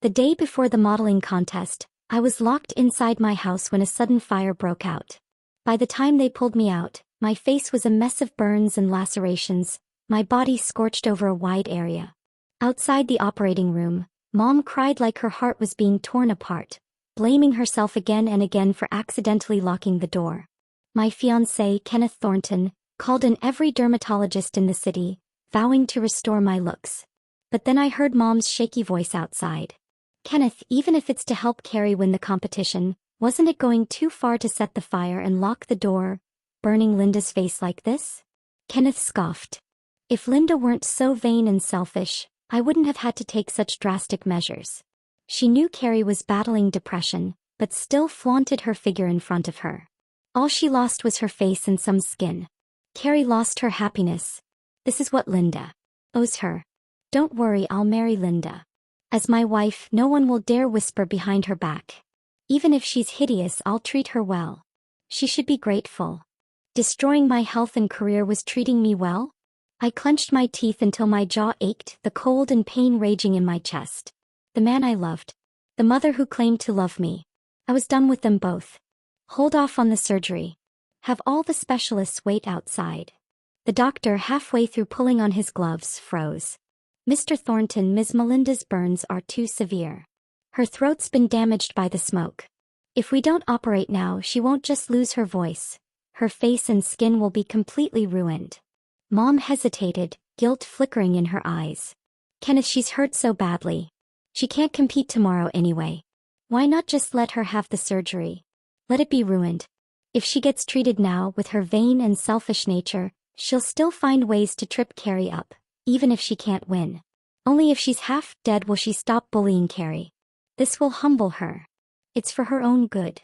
The day before the modeling contest, I was locked inside my house when a sudden fire broke out. By the time they pulled me out, my face was a mess of burns and lacerations, my body scorched over a wide area. Outside the operating room, Mom cried like her heart was being torn apart, blaming herself again and again for accidentally locking the door. My fiancé, Kenneth Thornton, called in every dermatologist in the city, vowing to restore my looks. But then I heard Mom's shaky voice outside. "Kenneth, even if it's to help Carrie win the competition, wasn't it going too far to set the fire and lock the door, burning Linda's face like this?" Kenneth scoffed. "If Linda weren't so vain and selfish, I wouldn't have had to take such drastic measures." She knew Carrie was battling depression, but still flaunted her figure in front of her. All she lost was her face and some skin. Carrie lost her happiness. This is what Linda owes her. Don't worry, I'll marry Linda. As my wife, no one will dare whisper behind her back. Even if she's hideous, I'll treat her well. She should be grateful. Destroying my health and career was treating me well? I clenched my teeth until my jaw ached, the cold and pain raging in my chest. The man I loved. The mother who claimed to love me. I was done with them both. Hold off on the surgery. Have all the specialists wait outside. The doctor, halfway through pulling on his gloves, froze. "Mr. Thornton, Ms. Melinda's burns are too severe. Her throat's been damaged by the smoke. If we don't operate now, she won't just lose her voice. Her face and skin will be completely ruined." Mom hesitated, guilt flickering in her eyes. "Kenneth, she's hurt so badly. She can't compete tomorrow anyway. Why not just let her have the surgery? Let it be ruined. If she gets treated now, with her vain and selfish nature, she'll still find ways to trip Carrie up, even if she can't win. Only if she's half dead will she stop bullying Carrie. This will humble her. It's for her own good."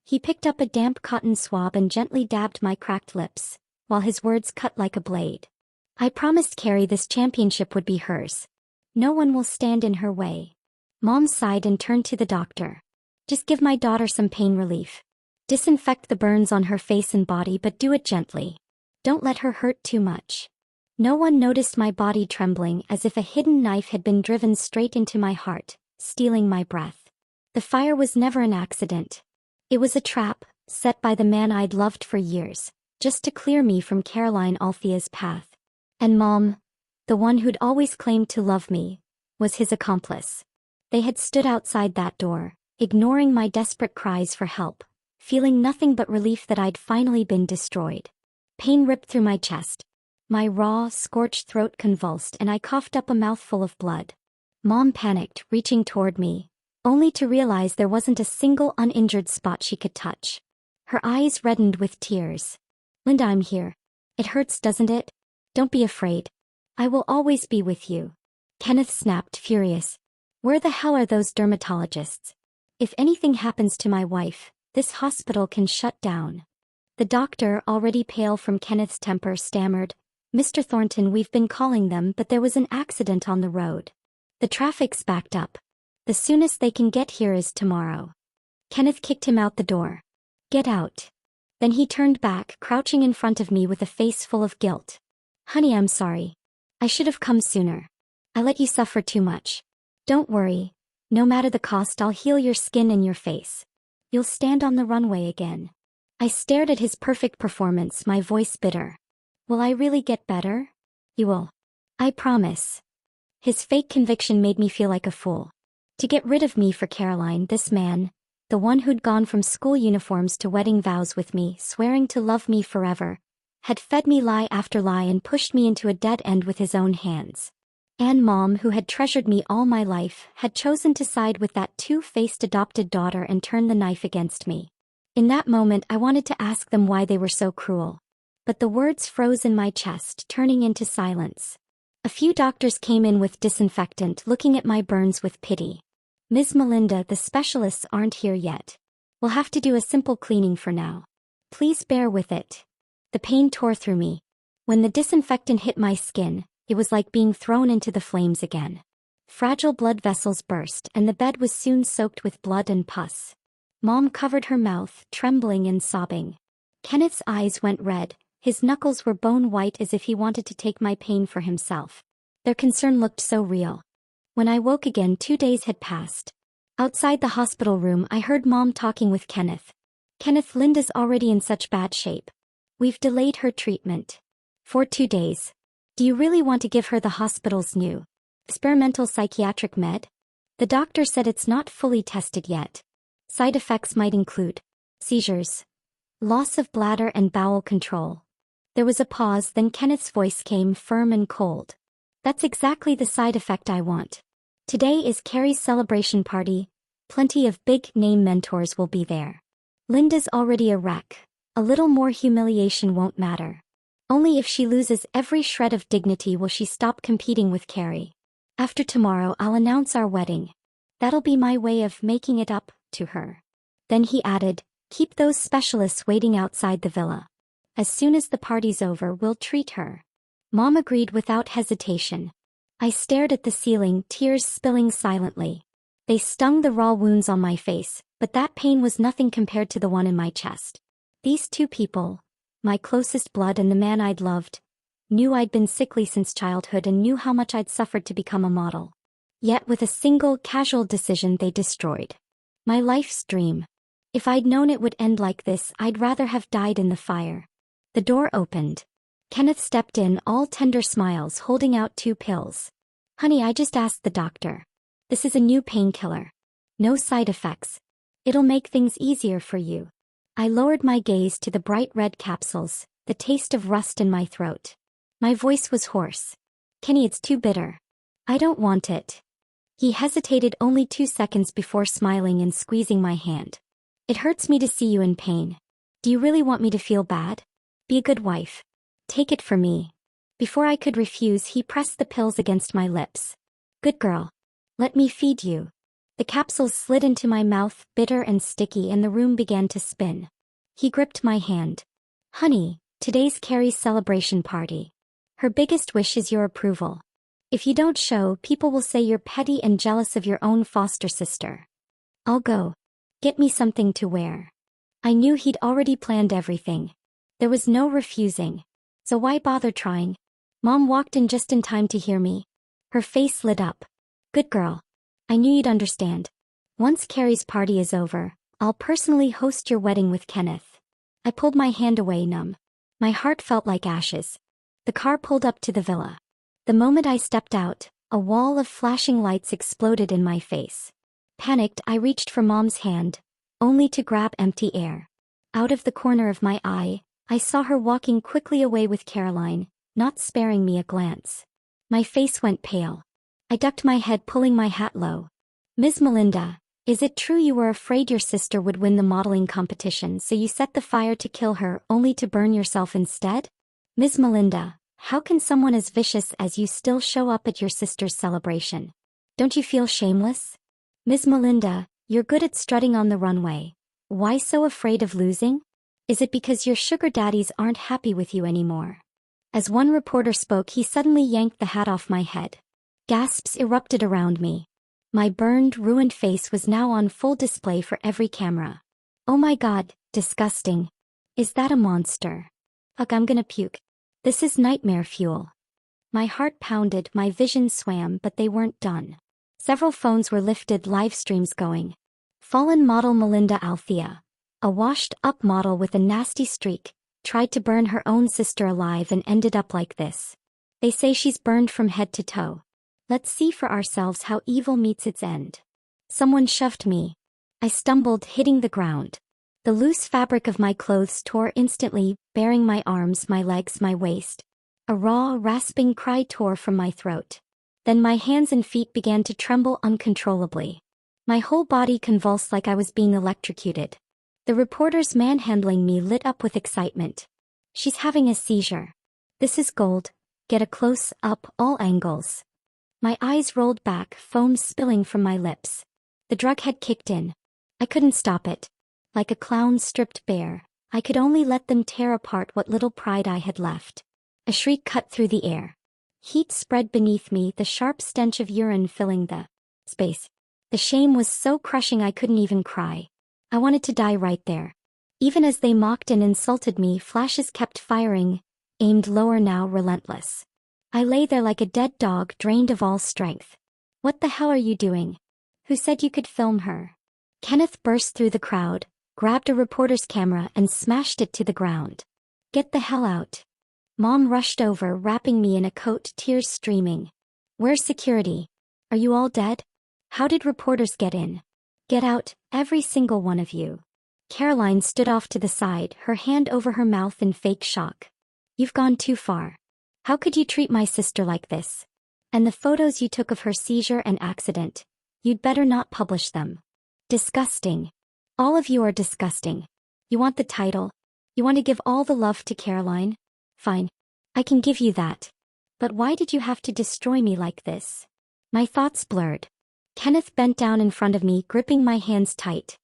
He picked up a damp cotton swab and gently dabbed my cracked lips, while his words cut like a blade. "I promised Carrie this championship would be hers. No one will stand in her way." Mom sighed and turned to the doctor. "Just give my daughter some pain relief. Disinfect the burns on her face and body, but do it gently. Don't let her hurt too much." No one noticed my body trembling, as if a hidden knife had been driven straight into my heart, stealing my breath. The fire was never an accident. It was a trap, set by the man I'd loved for years, just to clear me from Caroline Althea's path. And Mom, the one who'd always claimed to love me, was his accomplice. They had stood outside that door, ignoring my desperate cries for help, feeling nothing but relief that I'd finally been destroyed. Pain ripped through my chest. My raw, scorched throat convulsed and I coughed up a mouthful of blood. Mom panicked, reaching toward me, only to realize there wasn't a single uninjured spot she could touch. Her eyes reddened with tears. "Linda, I'm here. It hurts, doesn't it? Don't be afraid. I will always be with you." Kenneth snapped, furious. "Where the hell are those dermatologists? If anything happens to my wife, this hospital can shut down." The doctor, already pale from Kenneth's temper, stammered, "Mr. Thornton, we've been calling them, but there was an accident on the road. The traffic's backed up. The soonest they can get here is tomorrow." Kenneth kicked him out the door. "Get out." Then he turned back, crouching in front of me with a face full of guilt. "Honey, I'm sorry. I should have come sooner. I let you suffer too much. Don't worry. No matter the cost, I'll heal your skin and your face. You'll stand on the runway again." I stared at his perfect performance, my voice bitter. "Will I really get better?" "You will. I promise." His fake conviction made me feel like a fool. To get rid of me for Caroline, this man, the one who'd gone from school uniforms to wedding vows with me, swearing to love me forever, had fed me lie after lie and pushed me into a dead end with his own hands. And Mom, who had treasured me all my life, had chosen to side with that two-faced adopted daughter and turn the knife against me. In that moment I wanted to ask them why they were so cruel. But the words froze in my chest, turning into silence. A few doctors came in with disinfectant, looking at my burns with pity. "Ms. Melinda, the specialists aren't here yet. We'll have to do a simple cleaning for now. Please bear with it." The pain tore through me. When the disinfectant hit my skin, it was like being thrown into the flames again. Fragile blood vessels burst, and the bed was soon soaked with blood and pus. Mom covered her mouth, trembling and sobbing. Kenneth's eyes went red. His knuckles were bone white, as if he wanted to take my pain for himself. Their concern looked so real. When I woke again, 2 days had passed. Outside the hospital room, I heard Mom talking with Kenneth. Kenneth, Linda's already in such bad shape. We've delayed her treatment for 2 days. Do you really want to give her the hospital's new experimental psychiatric med? The doctor said it's not fully tested yet. Side effects might include seizures, loss of bladder and bowel control. There was a pause, then Kenneth's voice came firm and cold. That's exactly the side effect I want. Today is Carrie's celebration party. Plenty of big-name mentors will be there. Linda's already a wreck. A little more humiliation won't matter. Only if she loses every shred of dignity will she stop competing with Carrie. After tomorrow, I'll announce our wedding. That'll be my way of making it up to her. Then he added, keep those specialists waiting outside the villa. As soon as the party's over, we'll treat her. Mom agreed without hesitation. I stared at the ceiling, tears spilling silently. They stung the raw wounds on my face, but that pain was nothing compared to the one in my chest. These two people, my closest blood and the man I'd loved, knew I'd been sickly since childhood and knew how much I'd suffered to become a model. Yet with a single, casual decision they destroyed my life's dream. If I'd known it would end like this, I'd rather have died in the fire. The door opened. Kenneth stepped in, all tender smiles, holding out 2 pills. Honey, I just asked the doctor. This is a new painkiller. No side effects. It'll make things easier for you. I lowered my gaze to the bright red capsules, the taste of rust in my throat. My voice was hoarse. Kenny, it's too bitter. I don't want it. He hesitated only 2 seconds before smiling and squeezing my hand. It hurts me to see you in pain. Do you really want me to feel bad? Be a good wife. Take it from me. Before I could refuse, he pressed the pills against my lips. Good girl. Let me feed you. The capsules slid into my mouth, bitter and sticky, and the room began to spin. He gripped my hand. Honey, today's Carrie's celebration party. Her biggest wish is your approval. If you don't show, people will say you're petty and jealous of your own foster sister. I'll go. Get me something to wear. I knew he'd already planned everything. There was no refusing. So why bother trying? Mom walked in just in time to hear me. Her face lit up. Good girl. I knew you'd understand. Once Carrie's party is over, I'll personally host your wedding with Kenneth. I pulled my hand away, numb. My heart felt like ashes. The car pulled up to the villa. The moment I stepped out, a wall of flashing lights exploded in my face. Panicked, I reached for Mom's hand, only to grab empty air. Out of the corner of my eye, I saw her walking quickly away with Caroline, not sparing me a glance. My face went pale. I ducked my head, pulling my hat low. Ms. Melinda, is it true you were afraid your sister would win the modeling competition, so you set the fire to kill her, only to burn yourself instead? Ms. Melinda, how can someone as vicious as you still show up at your sister's celebration? Don't you feel shameless? Ms. Melinda, you're good at strutting on the runway. Why so afraid of losing? Is it because your sugar daddies aren't happy with you anymore? As one reporter spoke, he suddenly yanked the hat off my head. Gasps erupted around me. My burned, ruined face was now on full display for every camera. Oh my God, disgusting. Is that a monster? Ugh, I'm gonna puke. This is nightmare fuel. My heart pounded, my vision swam, but they weren't done. Several phones were lifted, live streams going. Fallen model Melinda Althea, a washed-up model with a nasty streak, tried to burn her own sister alive and ended up like this. They say she's burned from head to toe. Let's see for ourselves how evil meets its end. Someone shoved me. I stumbled, hitting the ground. The loose fabric of my clothes tore instantly, baring my arms, my legs, my waist. A raw, rasping cry tore from my throat. Then my hands and feet began to tremble uncontrollably. My whole body convulsed like I was being electrocuted. The reporters manhandling me lit up with excitement. She's having a seizure. This is gold. Get a close-up, all angles. My eyes rolled back, foam spilling from my lips. The drug had kicked in. I couldn't stop it. Like a clown stripped bare, I could only let them tear apart what little pride I had left. A shriek cut through the air. Heat spread beneath me, the sharp stench of urine filling the space. The shame was so crushing I couldn't even cry. I wanted to die right there. Even as they mocked and insulted me, flashes kept firing, aimed lower now, relentless. I lay there like a dead dog, drained of all strength. What the hell are you doing? Who said you could film her? Kenneth burst through the crowd, grabbed a reporter's camera and smashed it to the ground. Get the hell out. Mom rushed over, wrapping me in a coat, tears streaming. Where's security? Are you all dead? How did reporters get in? Get out, every single one of you. Caroline stood off to the side, her hand over her mouth in fake shock. You've gone too far. How could you treat my sister like this? And the photos you took of her seizure and accident, you'd better not publish them. Disgusting. All of you are disgusting. You want the title? You want to give all the love to Caroline? Fine. I can give you that. But why did you have to destroy me like this? My thoughts blurred. Kenneth bent down in front of me, gripping my hands tight.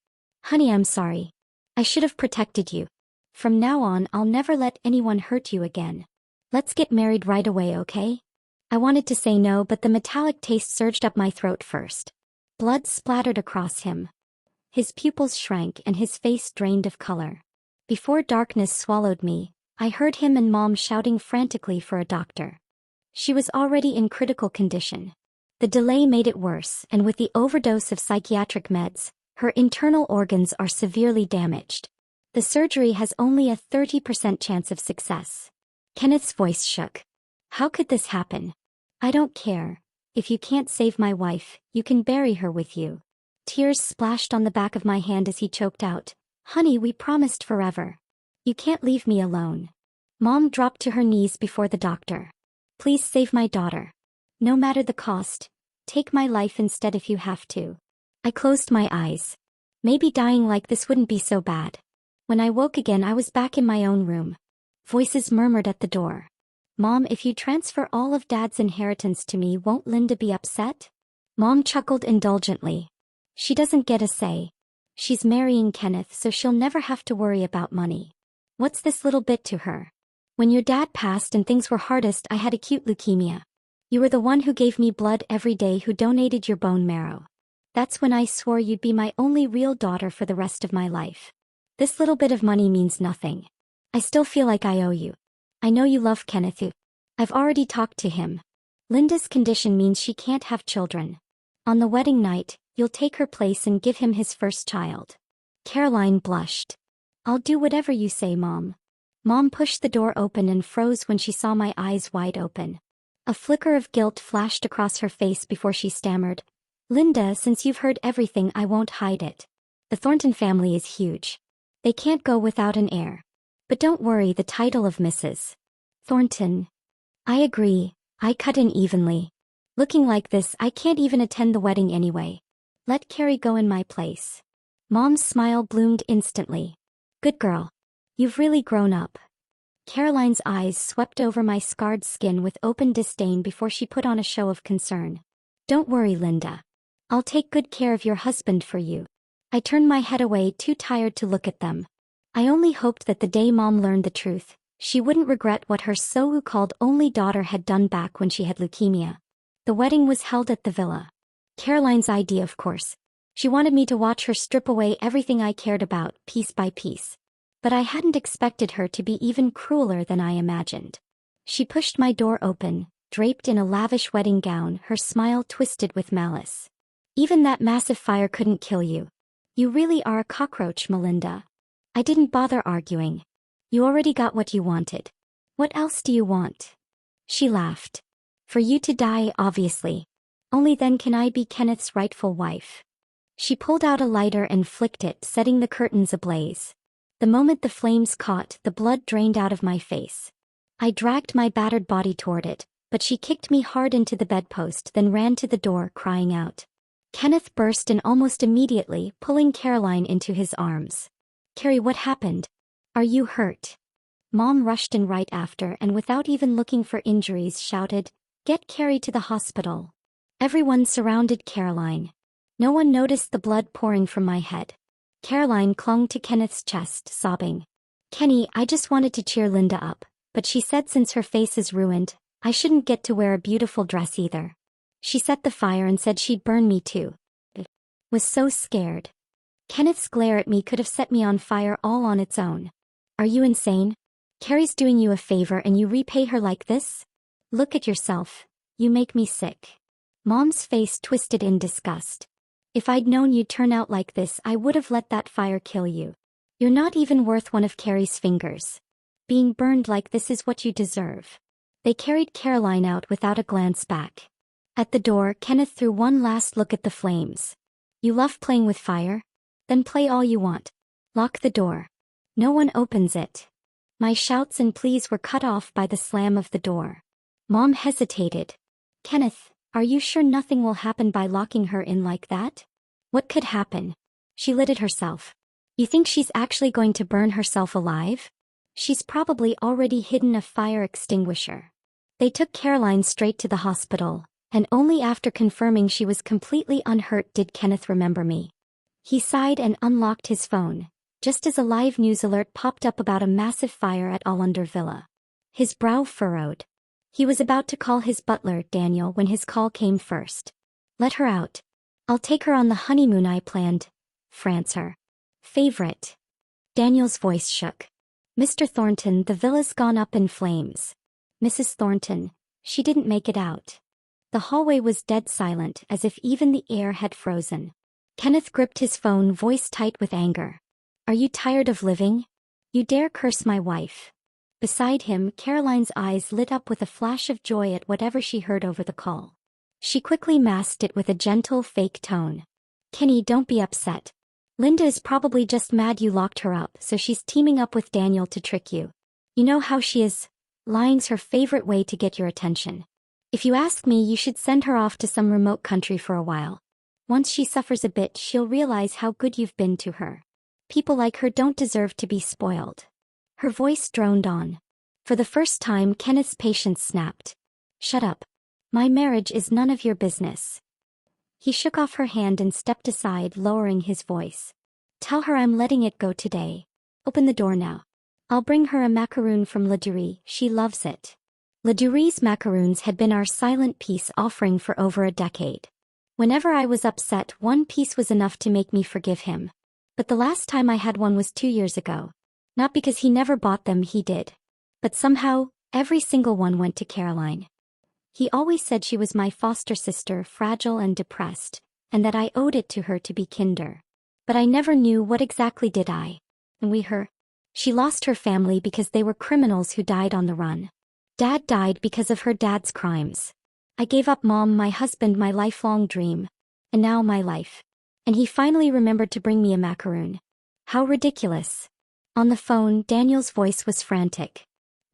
Honey, I'm sorry. I should have protected you. From now on, I'll never let anyone hurt you again. Let's get married right away, okay? I wanted to say no, but the metallic taste surged up my throat first. Blood splattered across him. His pupils shrank and his face drained of color. Before darkness swallowed me, I heard him and Mom shouting frantically for a doctor. She was already in critical condition. The delay made it worse, and with the overdose of psychiatric meds, her internal organs are severely damaged. The surgery has only a 30% chance of success. Kenneth's voice shook. How could this happen? I don't care. If you can't save my wife, you can bury her with you. Tears splashed on the back of my hand as he choked out. Honey, we promised forever. You can't leave me alone. Mom dropped to her knees before the doctor. Please save my daughter. No matter the cost, take my life instead if you have to. I closed my eyes. Maybe dying like this wouldn't be so bad. When I woke again, I was back in my own room. Voices murmured at the door. Mom, if you transfer all of Dad's inheritance to me, won't Linda be upset? Mom chuckled indulgently. She doesn't get a say. She's marrying Kenneth, so she'll never have to worry about money. What's this little bit to her? When your dad passed and things were hardest, I had acute leukemia. You were the one who gave me blood every day, who donated your bone marrow. That's when I swore you'd be my only real daughter for the rest of my life. This little bit of money means nothing. I still feel like I owe you. I know you love Kenneth. I've already talked to him. Linda's condition means she can't have children. On the wedding night, you'll take her place and give him his first child. Caroline blushed. I'll do whatever you say, Mom. Mom pushed the door open and froze when she saw my eyes wide open. A flicker of guilt flashed across her face before she stammered. Linda, since you've heard everything, I won't hide it. The Thornton family is huge. They can't go without an heir. But don't worry, the title of Mrs. Thornton. I agree, I cut in evenly. Looking like this, I can't even attend the wedding anyway. Let Carrie go in my place. Mom's smile bloomed instantly. Good girl. You've really grown up. Caroline's eyes swept over my scarred skin with open disdain before she put on a show of concern. Don't worry, Linda. I'll take good care of your husband for you. I turned my head away, too tired to look at them. I only hoped that the day Mom learned the truth, she wouldn't regret what her so-called only daughter had done back when she had leukemia. The wedding was held at the villa. Caroline's idea, of course. She wanted me to watch her strip away everything I cared about, piece by piece. But I hadn't expected her to be even crueler than I imagined. She pushed my door open, draped in a lavish wedding gown, her smile twisted with malice. Even that massive fire couldn't kill you. You really are a cockroach, Melinda. I didn't bother arguing. You already got what you wanted. What else do you want? She laughed. For you to die, obviously. Only then can I be Kenneth's rightful wife. She pulled out a lighter and flicked it, setting the curtains ablaze. The moment the flames caught, the blood drained out of my face. I dragged my battered body toward it, but she kicked me hard into the bedpost, then ran to the door, crying out. Kenneth burst in almost immediately, pulling Caroline into his arms. Carrie, what happened? Are you hurt? Mom rushed in right after and without even looking for injuries shouted, Get Carrie to the hospital. Everyone surrounded Caroline. No one noticed the blood pouring from my head. Caroline clung to Kenneth's chest, sobbing. Kenny, I just wanted to cheer Linda up, but she said since her face is ruined, I shouldn't get to wear a beautiful dress either. She set the fire and said she'd burn me too. Was so scared. Kenneth's glare at me could have set me on fire all on its own. Are you insane? Carrie's doing you a favor and you repay her like this? Look at yourself. You make me sick. Mom's face twisted in disgust. If I'd known you'd turn out like this, I would have let that fire kill you. You're not even worth one of Carrie's fingers. Being burned like this is what you deserve. They carried Caroline out without a glance back. At the door, Kenneth threw one last look at the flames. You love playing with fire? Then play all you want. Lock the door. No one opens it. My shouts and pleas were cut off by the slam of the door. Mom hesitated. Kenneth, are you sure nothing will happen by locking her in like that? What could happen? She lit it herself. You think she's actually going to burn herself alive? She's probably already hidden a fire extinguisher. They took Caroline straight to the hospital, and only after confirming she was completely unhurt did Kenneth remember me. He sighed and unlocked his phone, just as a live news alert popped up about a massive fire at Allender Villa. His brow furrowed. He was about to call his butler, Daniel, when his call came first. Let her out. I'll take her on the honeymoon I planned. France her favorite. Daniel's voice shook. Mr. Thornton, the villa's gone up in flames. Mrs. Thornton, she didn't make it out. The hallway was dead silent, as if even the air had frozen. Kenneth gripped his phone, voice tight with anger. Are you tired of living? You dare curse my wife. Beside him, Caroline's eyes lit up with a flash of joy at whatever she heard over the call. She quickly masked it with a gentle, fake tone. Kenny, don't be upset. Linda is probably just mad you locked her up, so she's teaming up with Daniel to trick you. You know how she is. Lying's her favorite way to get your attention. If you ask me, you should send her off to some remote country for a while. Once she suffers a bit, she'll realize how good you've been to her. People like her don't deserve to be spoiled. Her voice droned on. For the first time, Kenneth's patience snapped. Shut up. My marriage is none of your business. He shook off her hand and stepped aside, lowering his voice. Tell her I'm letting it go today. Open the door now. I'll bring her a macaroon from La Durée, she loves it. La Durée's macaroons had been our silent peace offering for over a decade. Whenever I was upset, one piece was enough to make me forgive him. But the last time I had one was 2 years ago. Not because he never bought them, he did. But somehow, every single one went to Caroline. He always said she was my foster sister, fragile and depressed, and that I owed it to her to be kinder. But I never knew what exactly did I. And her. She lost her family because they were criminals who died on the run. Dad died because of her dad's crimes. I gave up Mom, my husband, my lifelong dream. And now my life. And he finally remembered to bring me a macaroon. How ridiculous. On the phone, Daniel's voice was frantic.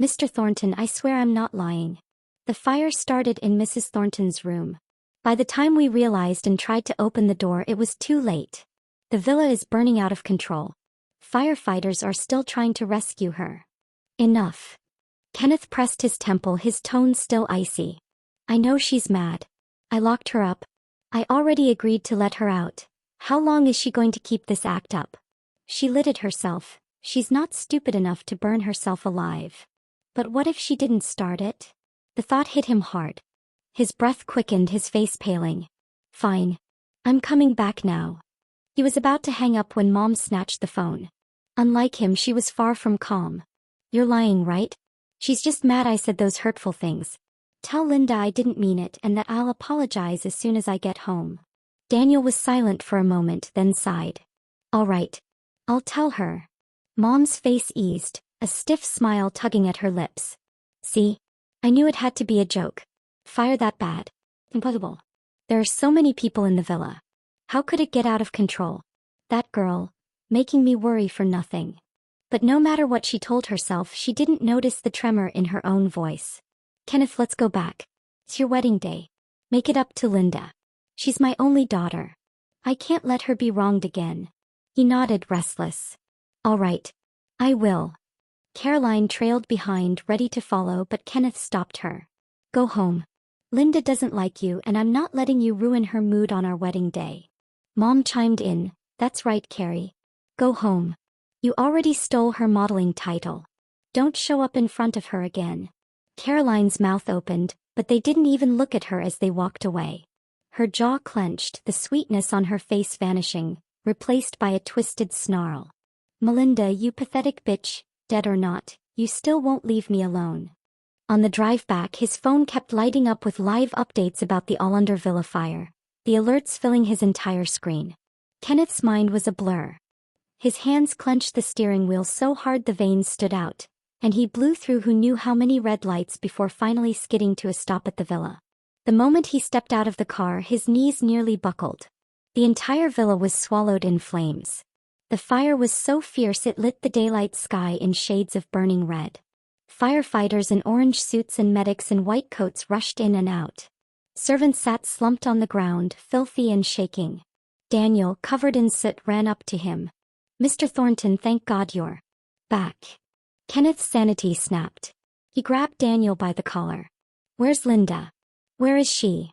Mr. Thornton, I swear I'm not lying. The fire started in Mrs. Thornton's room. By the time we realized and tried to open the door, it was too late. The villa is burning out of control. Firefighters are still trying to rescue her. Enough. Kenneth pressed his temple, his tone still icy. I know she's mad. I locked her up. I already agreed to let her out. How long is she going to keep this act up? She lit it herself. She's not stupid enough to burn herself alive. But what if she didn't start it? The thought hit him hard. His breath quickened, his face paling. Fine. I'm coming back now. He was about to hang up when Mom snatched the phone. Unlike him, she was far from calm. You're lying, right? She's just mad I said those hurtful things. Tell Linda I didn't mean it and that I'll apologize as soon as I get home. Daniel was silent for a moment, then sighed. All right. I'll tell her. Mom's face eased, a stiff smile tugging at her lips. See? I knew it had to be a joke. Fire that bad. Impossible. There are so many people in the villa. How could it get out of control? That girl, making me worry for nothing. But no matter what she told herself, she didn't notice the tremor in her own voice. Kenneth, let's go back. It's your wedding day. Make it up to Linda. She's my only daughter. I can't let her be wronged again. He nodded, restless. All right. I will. Caroline trailed behind, ready to follow, but Kenneth stopped her. Go home. Linda doesn't like you, and I'm not letting you ruin her mood on our wedding day. Mom chimed in. That's right, Carrie. Go home. You already stole her modeling title. Don't show up in front of her again. Caroline's mouth opened, but they didn't even look at her as they walked away. Her jaw clenched, the sweetness on her face vanishing, replaced by a twisted snarl. Melinda, you pathetic bitch, dead or not, you still won't leave me alone. On the drive back, his phone kept lighting up with live updates about the Allender Villa fire, the alerts filling his entire screen. Kenneth's mind was a blur. His hands clenched the steering wheel so hard the veins stood out, and he blew through who knew how many red lights before finally skidding to a stop at the villa. The moment he stepped out of the car, his knees nearly buckled. The entire villa was swallowed in flames. The fire was so fierce it lit the daylight sky in shades of burning red. Firefighters in orange suits and medics in white coats rushed in and out. Servants sat slumped on the ground, filthy and shaking. Daniel, covered in soot, ran up to him. "Mr. Thornton, thank God you're back." Kenneth's sanity snapped. He grabbed Daniel by the collar. "Where's Linda? Where is she?"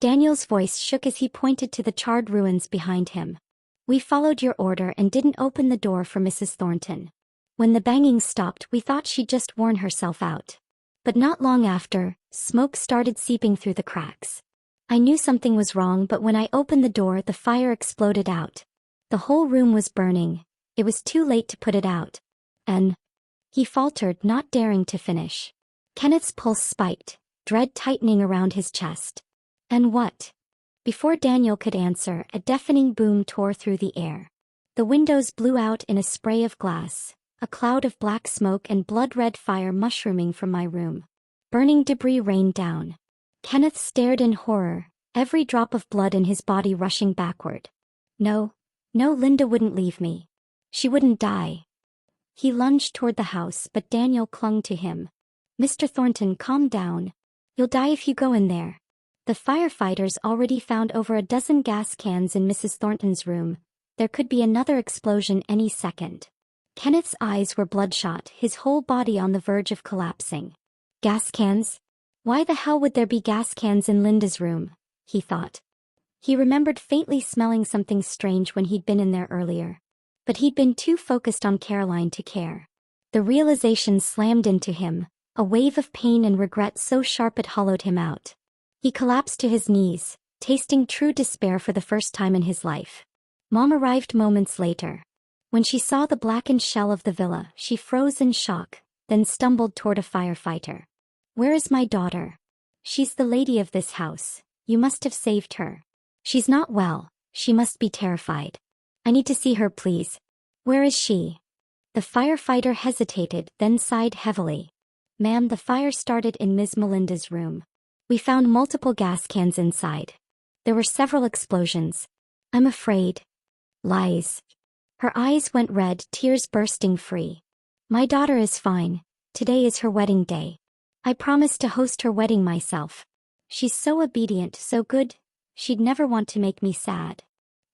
Daniel's voice shook as he pointed to the charred ruins behind him. "We followed your order and didn't open the door for Mrs. Thornton. When the banging stopped, we thought she'd just worn herself out. But not long after, smoke started seeping through the cracks. I knew something was wrong, but when I opened the door, the fire exploded out. The whole room was burning. It was too late to put it out. And..." He faltered, not daring to finish. Kenneth's pulse spiked, dread tightening around his chest. "And what?" Before Daniel could answer, a deafening boom tore through the air. The windows blew out in a spray of glass, a cloud of black smoke and blood-red fire mushrooming from my room. Burning debris rained down. Kenneth stared in horror, every drop of blood in his body rushing backward. No, Linda wouldn't leave me. She wouldn't die." He lunged toward the house, but Daniel clung to him. "Mr. Thornton, calm down. You'll die if you go in there." The firefighters already found over a dozen gas cans in Mrs. Thornton's room. There could be another explosion any second. Kenneth's eyes were bloodshot, his whole body on the verge of collapsing. Gas cans? Why the hell would there be gas cans in Linda's room? He thought. He remembered faintly smelling something strange when he'd been in there earlier. But he'd been too focused on Caroline to care. The realization slammed into him, a wave of pain and regret so sharp it hollowed him out. He collapsed to his knees, tasting true despair for the first time in his life. Mom arrived moments later. When she saw the blackened shell of the villa, she froze in shock, then stumbled toward a firefighter. "Where is my daughter?" "She's the lady of this house. You must have saved her." "She's not well. She must be terrified." "I need to see her, please." "Where is she?" The firefighter hesitated, then sighed heavily. "Ma'am, the fire started in Ms. Melinda's room. We found multiple gas cans inside. There were several explosions. I'm afraid." "Lies." Her eyes went red, tears bursting free. "My daughter is fine. Today is her wedding day. I promised to host her wedding myself. She's so obedient, so good. She'd never want to make me sad."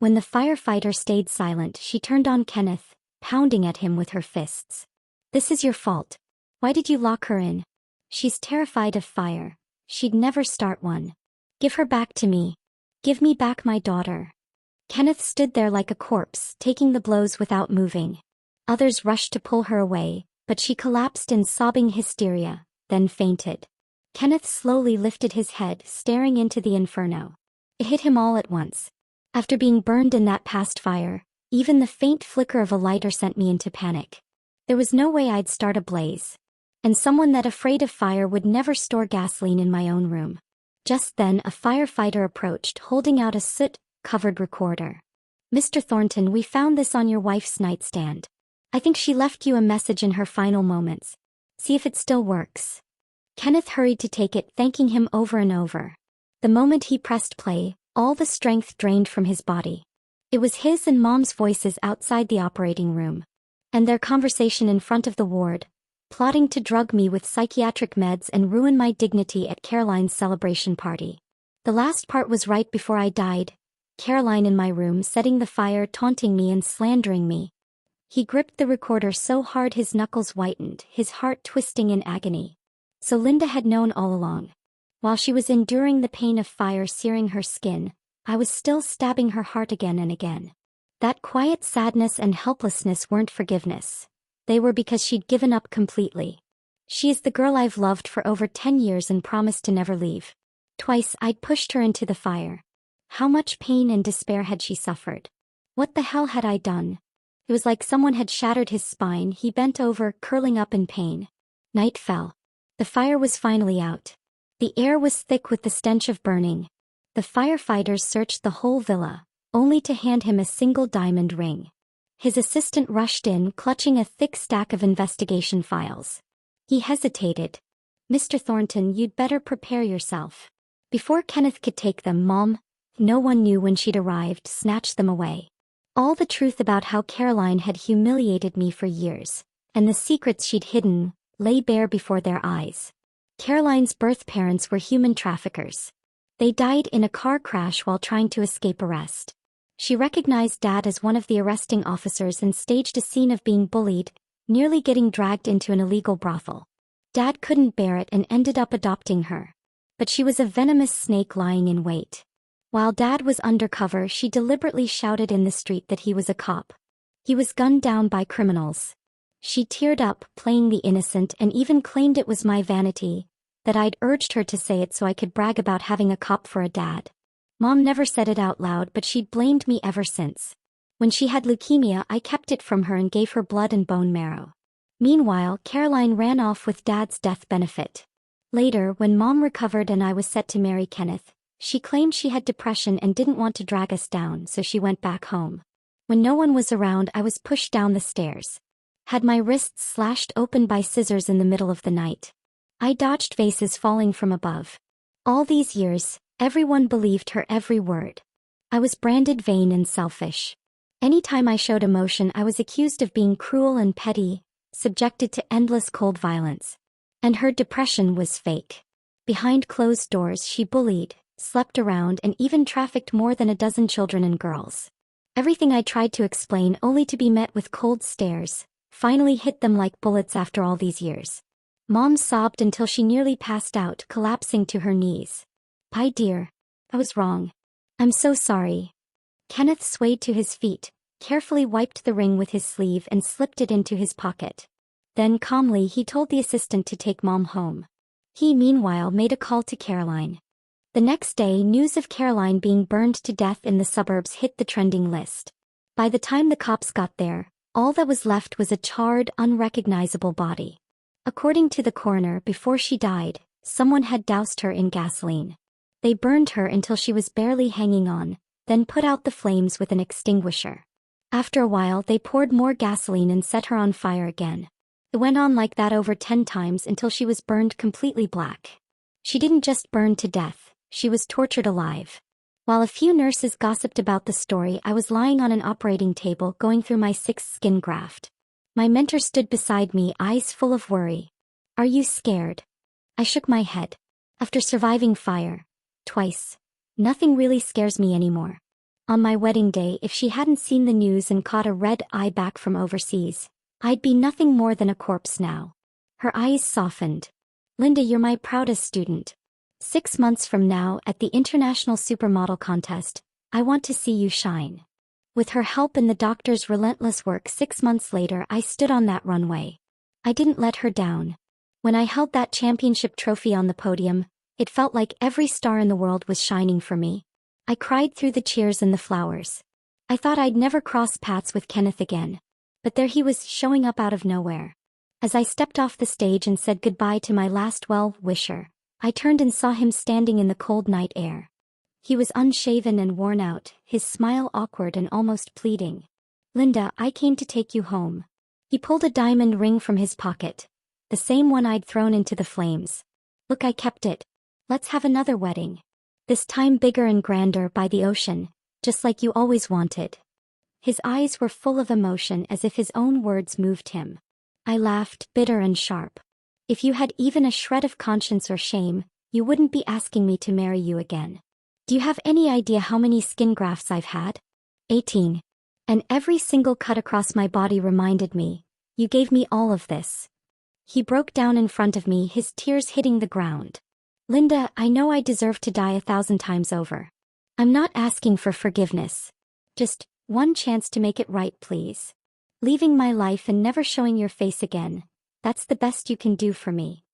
When the firefighter stayed silent, she turned on Kenneth, pounding at him with her fists. "This is your fault. Why did you lock her in? She's terrified of fire. She'd never start one. Give her back to me. Give me back my daughter." Kenneth stood there like a corpse, taking the blows without moving. Others rushed to pull her away, but she collapsed in sobbing hysteria, then fainted. Kenneth slowly lifted his head, staring into the inferno. It hit him all at once. After being burned in that past fire, even the faint flicker of a lighter sent me into panic. There was no way I'd start a blaze. And someone that afraid of fire would never store gasoline in my own room. Just then a firefighter approached, holding out a soot-covered recorder. "Mr. Thornton, we found this on your wife's nightstand. I think she left you a message in her final moments. See if it still works." Kenneth hurried to take it, thanking him over and over. The moment he pressed play, all the strength drained from his body. It was his and Mom's voices outside the operating room. And their conversation in front of the ward, plotting to drug me with psychiatric meds and ruin my dignity at Caroline's celebration party. The last part was right before I died. Caroline in my room setting the fire, taunting me and slandering me. He gripped the recorder so hard his knuckles whitened, his heart twisting in agony. So Linda had known all along. While she was enduring the pain of fire searing her skin, I was still stabbing her heart again and again. That quiet sadness and helplessness weren't forgiveness. They were because she'd given up completely. She is the girl I've loved for over 10 years and promised to never leave. Twice I'd pushed her into the fire. How much pain and despair had she suffered? What the hell had I done? It was like someone had shattered his spine. He bent over, curling up in pain. Night fell. The fire was finally out. The air was thick with the stench of burning. The firefighters searched the whole villa, only to hand him a single diamond ring. His assistant rushed in, clutching a thick stack of investigation files. He hesitated. "Mr. Thornton, you'd better prepare yourself." Before Kenneth could take them, Mom, no one knew when she'd arrived, snatched them away. All the truth about how Caroline had humiliated me for years, and the secrets she'd hidden, lay bare before their eyes. Caroline's birth parents were human traffickers. They died in a car crash while trying to escape arrest. She recognized Dad as one of the arresting officers and staged a scene of being bullied, nearly getting dragged into an illegal brothel. Dad couldn't bear it and ended up adopting her. But she was a venomous snake lying in wait. While Dad was undercover, she deliberately shouted in the street that he was a cop. He was gunned down by criminals. She teared up, playing the innocent, and even claimed it was my vanity, that I'd urged her to say it so I could brag about having a cop for a dad. Mom never said it out loud, but she'd blamed me ever since. When she had leukemia, I kept it from her and gave her blood and bone marrow. Meanwhile, Caroline ran off with Dad's death benefit. Later, when Mom recovered and I was set to marry Kenneth, she claimed she had depression and didn't want to drag us down, so she went back home. When no one was around, I was pushed down the stairs. Had my wrists slashed open by scissors in the middle of the night. I dodged vases falling from above. All these years, everyone believed her every word. I was branded vain and selfish. Anytime I showed emotion, I was accused of being cruel and petty, subjected to endless cold violence. And her depression was fake. Behind closed doors, she bullied, slept around, and even trafficked more than a dozen children and girls. Everything I tried to explain, only to be met with cold stares, finally hit them like bullets after all these years. Mom sobbed until she nearly passed out, collapsing to her knees. "Pi dear, I was wrong. I'm so sorry." Kenneth swayed to his feet, carefully wiped the ring with his sleeve and slipped it into his pocket. Then calmly he told the assistant to take Mom home. He meanwhile made a call to Caroline. The next day, news of Caroline being burned to death in the suburbs hit the trending list. By the time the cops got there, all that was left was a charred, unrecognizable body. According to the coroner, before she died, someone had doused her in gasoline. They burned her until she was barely hanging on, then put out the flames with an extinguisher. After a while, they poured more gasoline and set her on fire again. It went on like that over 10 times until she was burned completely black. She didn't just burn to death, she was tortured alive. While a few nurses gossiped about the story, I was lying on an operating table going through my 6th skin graft. My mentor stood beside me, eyes full of worry. "Are you scared?" I shook my head. After surviving fire, twice, nothing really scares me anymore. On my wedding day, if she hadn't seen the news and caught a red eye back from overseas, I'd be nothing more than a corpse now. Her eyes softened. "Linda, you're my proudest student. 6 months from now, at the International Supermodel Contest, I want to see you shine." With her help and the doctor's relentless work, 6 months later, I stood on that runway. I didn't let her down. When I held that championship trophy on the podium, it felt like every star in the world was shining for me. I cried through the cheers and the flowers. I thought I'd never cross paths with Kenneth again. But there he was, showing up out of nowhere. As I stepped off the stage and said goodbye to my last well-wisher, I turned and saw him standing in the cold night air. He was unshaven and worn out, his smile awkward and almost pleading. "Linda, I came to take you home." He pulled a diamond ring from his pocket, the same one I'd thrown into the flames. "Look, I kept it. Let's have another wedding. This time bigger and grander, by the ocean, just like you always wanted." His eyes were full of emotion, as if his own words moved him. I laughed, bitter and sharp. "If you had even a shred of conscience or shame, you wouldn't be asking me to marry you again. Do you have any idea how many skin grafts I've had? 18. And every single cut across my body reminded me, you gave me all of this." He broke down in front of me, his tears hitting the ground. "Linda, I know I deserve to die 1,000 times over. I'm not asking for forgiveness. Just one chance to make it right, please. Leaving my life and never showing your face again, that's the best you can do for me."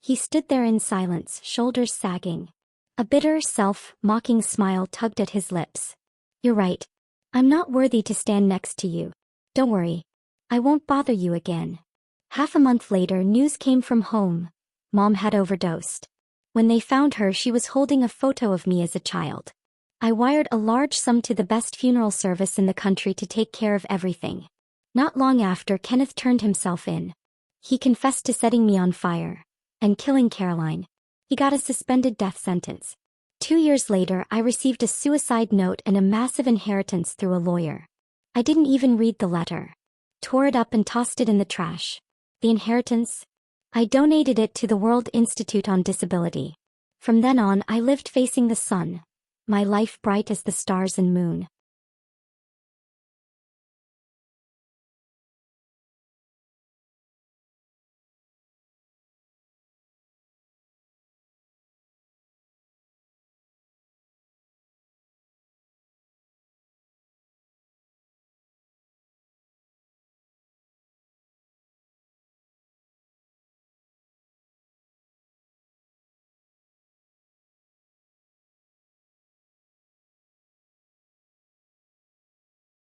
He stood there in silence, shoulders sagging. A bitter, self-mocking smile tugged at his lips. "You're right. I'm not worthy to stand next to you. Don't worry. I won't bother you again." Half a month later, news came from home. Mom had overdosed. When they found her, she was holding a photo of me as a child. I wired a large sum to the best funeral service in the country to take care of everything. Not long after, Kenneth turned himself in. He confessed to setting me on fire and killing Caroline. He got a suspended death sentence. 2 years later, I received a suicide note and a massive inheritance through a lawyer. I didn't even read the letter. Tore it up and tossed it in the trash. The inheritance? I donated it to the World Institute on Disability. From then on, I lived facing the sun, my life bright as the stars and moon.